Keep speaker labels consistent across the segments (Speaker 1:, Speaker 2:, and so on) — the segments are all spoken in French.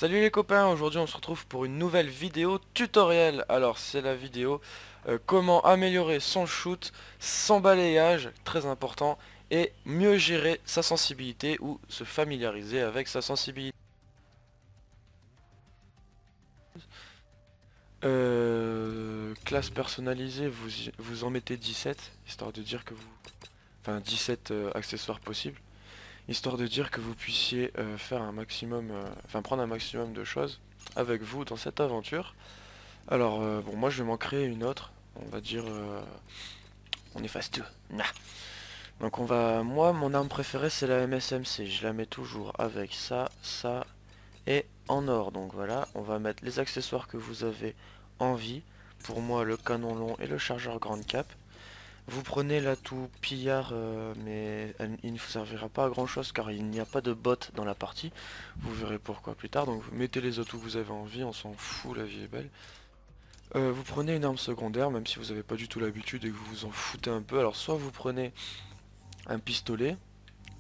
Speaker 1: Salut les copains, aujourd'hui on se retrouve pour une nouvelle vidéo tutoriel. Alors c'est la vidéo comment améliorer son shoot sans balayage, très important, et mieux gérer sa sensibilité ou se familiariser avec sa sensibilité. Classe personnalisée, vous en mettez 17, histoire de dire que vous... Enfin 17 accessoires possibles, histoire de dire que vous puissiez faire un maximum, enfin prendre un maximum de choses avec vous dans cette aventure. Alors, bon, moi je vais m'en créer une autre. On va dire, on efface tout. Nah. Donc moi mon arme préférée c'est la MSMC. Je la mets toujours avec ça, ça et en or. Donc voilà, on va mettre les accessoires que vous avez envie. Pour moi le canon long et le chargeur grande cap. Vous prenez l'atout pillard, mais il ne vous servira pas à grand chose car il n'y a pas de bot dans la partie. Vous verrez pourquoi plus tard. Donc vous mettez les atouts que vous avez envie, on s'en fout, la vie est belle. Vous prenez une arme secondaire, même si vous n'avez pas du tout l'habitude et que vous vous en foutez un peu. Alors soit vous prenez un pistolet,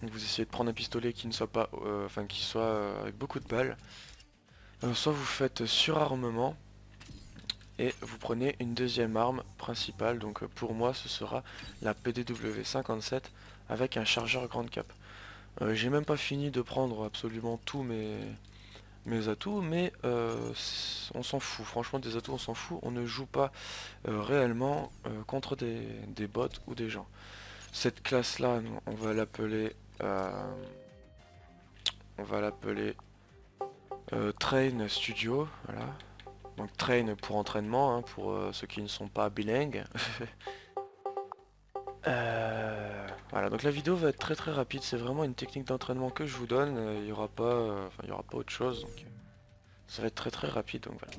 Speaker 1: vous essayez de prendre un pistolet qui ne soit pas, enfin qui soit avec beaucoup de balles. Soit vous faites surarmement et vous prenez une deuxième arme principale. Donc pour moi ce sera la PDW-57 avec un chargeur grande cap. J'ai même pas fini de prendre absolument tous mes atouts, mais on s'en fout, franchement des atouts on s'en fout, on ne joue pas réellement contre des bots ou des gens. Cette classe là, on va l'appeler on va l'appeler Train Studio, voilà. Donc Train pour entraînement, hein, pour ceux qui ne sont pas bilingues. Voilà, donc la vidéo va être très rapide, c'est vraiment une technique d'entraînement que je vous donne, il n'y aura pas, enfin, il y aura pas autre chose, donc ça va être très rapide, donc voilà.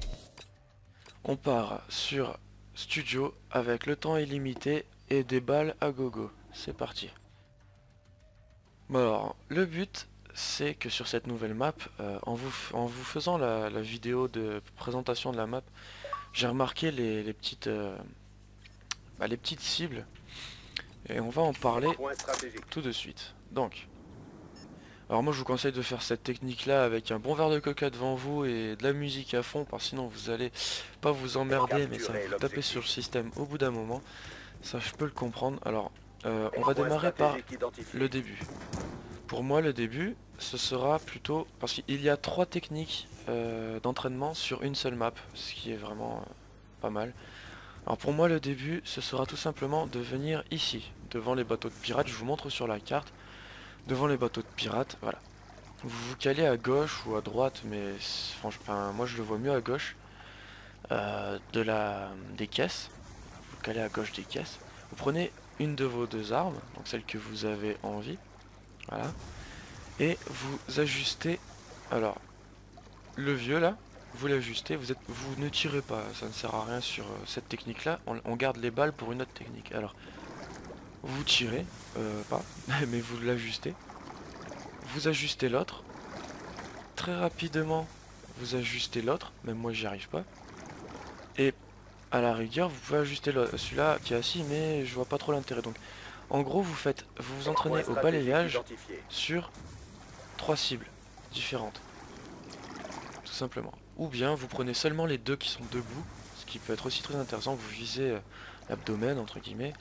Speaker 1: On part sur Studio avec le temps illimité et des balles à gogo. C'est parti. Bon alors, le but c'est que sur cette nouvelle map, en vous faisant la vidéo de présentation de la map, j'ai remarqué les petites, les petites cibles et on va en parler tout de suite. Donc, alors moi je vous conseille de faire cette technique là avec un bon verre de coca devant vous et de la musique à fond, parce que sinon vous allez pas vous emmerder mais ça va vous taper sur le système au bout d'un moment. Ça je peux le comprendre. Alors on va démarrer par le début. Pour moi le début ce sera plutôt parce qu'il y a 3 techniques d'entraînement sur une seule map, ce qui est vraiment pas mal. Alors pour moi le début ce sera tout simplement de venir ici devant les bateaux de pirates. Je vous montre sur la carte, devant les bateaux de pirates, voilà. Vous vous calez à gauche ou à droite, mais franchement, enfin, moi je le vois mieux à gauche des caisses. Vous calez à gauche des caisses. Vous prenez une de vos deux armes, donc celle que vous avez envie, voilà, et vous ajustez. Alors le vieux là, vous l'ajustez. Vous ne tirez pas, ça ne sert à rien sur cette technique-là. On garde les balles pour une autre technique. Alors vous tirez, pas, mais vous l'ajustez. Vous ajustez l'autre. Très rapidement, vous ajustez l'autre, même moi j'y arrive pas. Et à la rigueur, vous pouvez ajuster celui-là qui est assis, mais je vois pas trop l'intérêt. Donc, en gros, vous vous entraînez au balayage sur 3 cibles différentes, tout simplement. Ou bien vous prenez seulement les deux qui sont debout, ce qui peut être aussi très intéressant. Vous visez l'abdomen entre guillemets,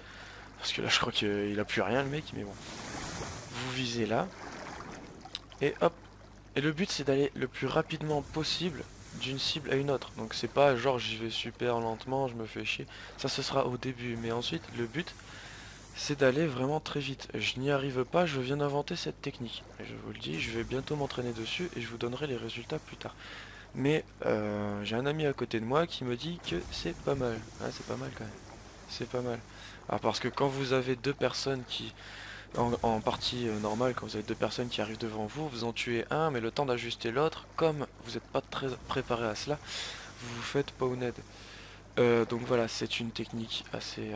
Speaker 1: parce que là je crois qu'il a plus rien le mec, mais bon. Vous visez là, et hop. Et le but c'est d'aller le plus rapidement possible d'une cible à une autre. Donc c'est pas genre j'y vais super lentement, je me fais chier. Ça ce sera au début. Mais ensuite le but c'est d'aller vraiment très vite. Je n'y arrive pas, je viens d'inventer cette technique. Et je vous le dis, je vais bientôt m'entraîner dessus et je vous donnerai les résultats plus tard. Mais j'ai un ami à côté de moi qui me dit que c'est pas mal. Ah, c'est pas mal quand même. C'est pas mal. Alors parce que quand vous avez deux personnes qui en partie normale, quand vous avez deux personnes qui arrivent devant vous, vous en tuez un, mais le temps d'ajuster l'autre, comme vous n'êtes pas très préparé à cela, vous vous faites pwned. Donc voilà, c'est une technique assez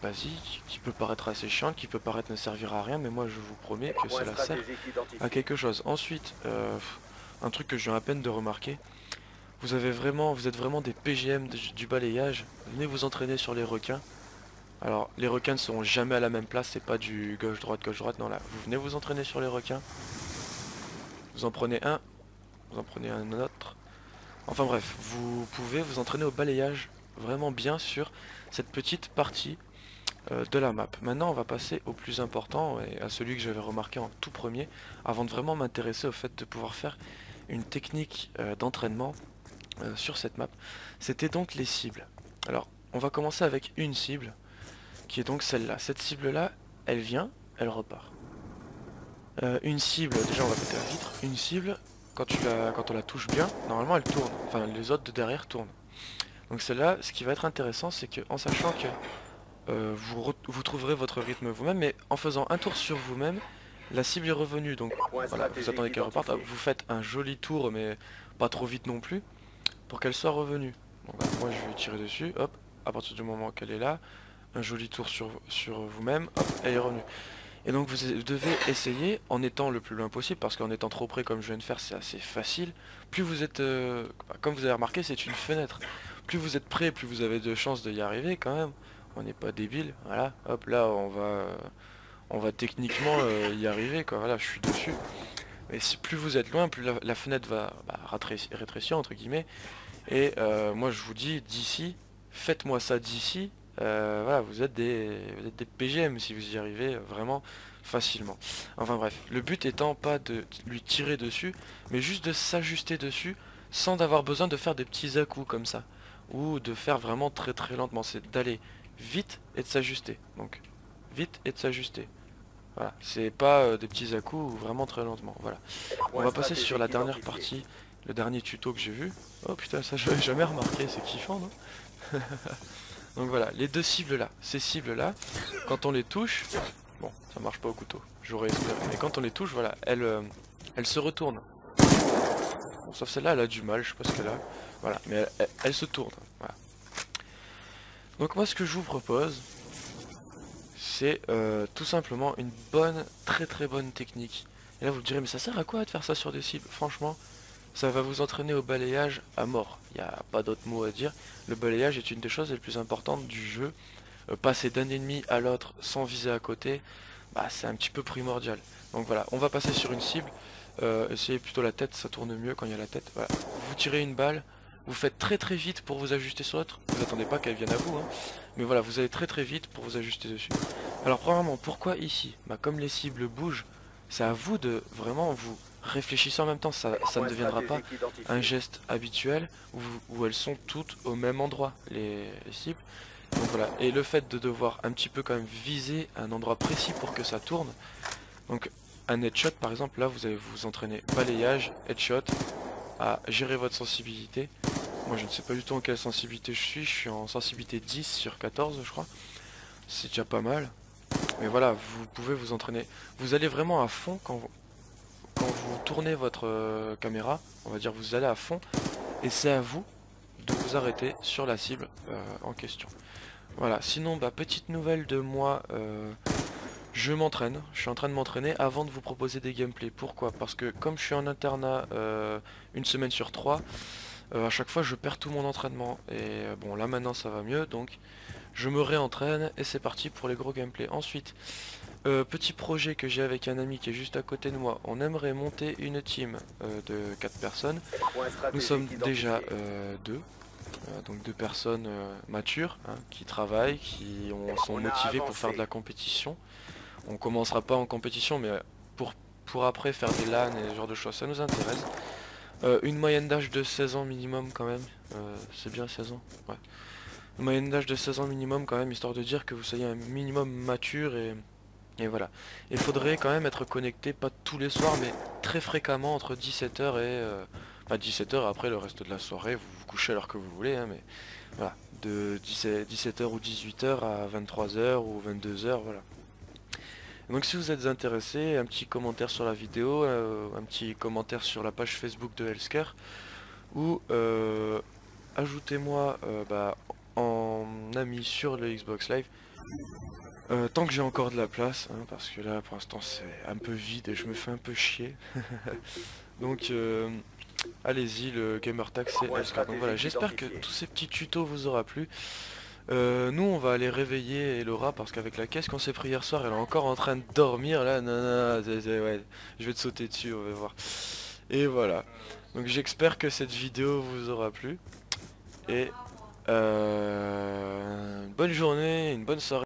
Speaker 1: basique, qui peut paraître assez chiante, qui peut paraître ne servir à rien, mais moi je vous promets que cela sert à quelque chose. Ensuite, un truc que je viens à peine de remarquer, vous êtes vraiment des PGM du balayage, venez vous entraîner sur les requins. Alors, les requins ne seront jamais à la même place, c'est pas du gauche-droite, non là. Vous venez vous entraîner sur les requins, vous en prenez un, vous en prenez un autre. Enfin bref, vous pouvez vous entraîner au balayage vraiment bien sur cette petite partie de la map. Maintenant on va passer au plus important et à celui que j'avais remarqué en tout premier avant de vraiment m'intéresser au fait de pouvoir faire une technique d'entraînement sur cette map. C'était donc les cibles. Alors on va commencer avec une cible qui est donc celle-là. Cette cible là, elle vient, elle repart. Une cible, déjà on va péter la vitre, une cible quand on la touche bien, normalement elle tourne, enfin les autres de derrière tournent. Donc celle-là, ce qui va être intéressant, c'est que en sachant que vous trouverez votre rythme vous-même, mais en faisant un tour sur vous-même, la cible est revenue. Donc voilà, vous attendez qu'elle reparte, vous faites un joli tour, mais pas trop vite non plus, pour qu'elle soit revenue. Donc voilà, moi je vais tirer dessus, hop, à partir du moment qu'elle est là, un joli tour sur vous-même, hop, elle est revenue. Et donc vous devez essayer, en étant le plus loin possible, parce qu'en étant trop près comme je viens de faire, c'est assez facile. Plus vous êtes, comme vous avez remarqué, c'est une fenêtre. Plus vous êtes près, plus vous avez de chances d'y arriver quand même. On n'est pas débile, voilà. Hop, là on va techniquement y arriver, quoi. Voilà, je suis dessus. Mais si plus vous êtes loin, plus la fenêtre va rétrécir entre guillemets. Et moi je vous dis d'ici, faites-moi ça d'ici. Voilà, vous êtes des PGM si vous y arrivez vraiment facilement. Enfin bref, le but étant pas de lui tirer dessus, mais juste de s'ajuster dessus sans avoir besoin de faire des petits à-coups comme ça. Ou de faire vraiment très très lentement, c'est d'aller vite et de s'ajuster. Donc vite et de s'ajuster. Voilà, c'est pas des petits à-coups ou vraiment très lentement. Voilà. On va passer sur la dernière partie, le dernier tuto que j'ai vu. Oh putain, ça j'avais jamais remarqué, c'est kiffant non? Donc voilà, les deux cibles là, ces cibles là, quand on les touche, bon, ça marche pas au couteau, j'aurais espéré, mais quand on les touche, voilà, elles se retournent. Bon, sauf celle-là, elle a du mal, je sais pas ce qu'elle a. Voilà, mais elle se tourne. Voilà. Donc moi, ce que je vous propose, c'est tout simplement une bonne, très très bonne technique. Et là, vous me direz, mais ça sert à quoi de faire ça sur des cibles? Franchement, ça va vous entraîner au balayage à mort. Il n'y a pas d'autre mot à dire. Le balayage est une des choses les plus importantes du jeu. Passer d'un ennemi à l'autre sans viser à côté, bah, c'est un petit peu primordial. Donc voilà, on va passer sur une cible. Essayez plutôt la tête, ça tourne mieux quand il y a la tête. Voilà. Vous tirez une balle, vous faites très très vite pour vous ajuster sur l'autre. Vous attendez pas qu'elle vienne à vous, hein. Mais voilà, vous allez très très vite pour vous ajuster dessus. Alors premièrement, pourquoi ici? Bah, comme les cibles bougent, c'est à vous de vraiment vous réfléchir en même temps. Ça ne deviendra pas un geste habituel où elles sont toutes au même endroit, les cibles. Donc voilà, et le fait de devoir un petit peu quand même viser un endroit précis pour que ça tourne. Donc un headshot par exemple, là vous allez vous entraîner balayage, headshot, à gérer votre sensibilité. Moi je ne sais pas du tout en quelle sensibilité je suis en sensibilité 10 sur 14 je crois. C'est déjà pas mal. Mais voilà, vous pouvez vous entraîner. Vous allez vraiment à fond quand vous tournez votre caméra, on va dire vous allez à fond, et c'est à vous de vous arrêter sur la cible en question. Voilà, sinon bah, petite nouvelle de moi, je m'entraîne, je suis en train de m'entraîner avant de vous proposer des gameplays. Pourquoi? Parce que comme je suis en internat une semaine sur 3, à chaque fois je perds tout mon entraînement. Et bon là maintenant ça va mieux, donc je me réentraîne et c'est parti pour les gros gameplays. Ensuite, petit projet que j'ai avec un ami qui est juste à côté de moi, on aimerait monter une team de 4 personnes. Nous sommes déjà 2. Donc 2 personnes matures, hein, qui travaillent, sont motivées pour faire de la compétition. On commencera pas en compétition, mais pour après faire des LAN et ce genre de choses, ça nous intéresse. Une moyenne d'âge de 16 ans minimum quand même, c'est bien 16 ans, ouais. Une moyenne d'âge de 16 ans minimum quand même, histoire de dire que vous soyez un minimum mature et voilà. Il faudrait quand même être connecté, pas tous les soirs, mais très fréquemment entre 17 h et... pas 17 h après le reste de la soirée, vous vous couchez à l'heure que vous voulez, hein, mais voilà. De 17 h ou 18 h à 23 h ou 22 h, voilà. Donc si vous êtes intéressé, un petit commentaire sur la vidéo, un petit commentaire sur la page Facebook de Healthcare, ou ajoutez-moi bah, en ami sur le Xbox Live. Tant que j'ai encore de la place, hein, parce que là pour l'instant c'est un peu vide et je me fais un peu chier. Donc allez-y, le gamertag c'est Healthcare. Donc voilà, j'espère que tous ces petits tutos vous aura plu. Nous on va aller réveiller Elora parce qu'avec la caisse qu'on s'est pris hier soir, elle est encore en train de dormir là. Non, non, ouais, je vais te sauter dessus, on va voir. Et voilà. Donc j'espère que cette vidéo vous aura plu. Et bonne journée, une bonne soirée.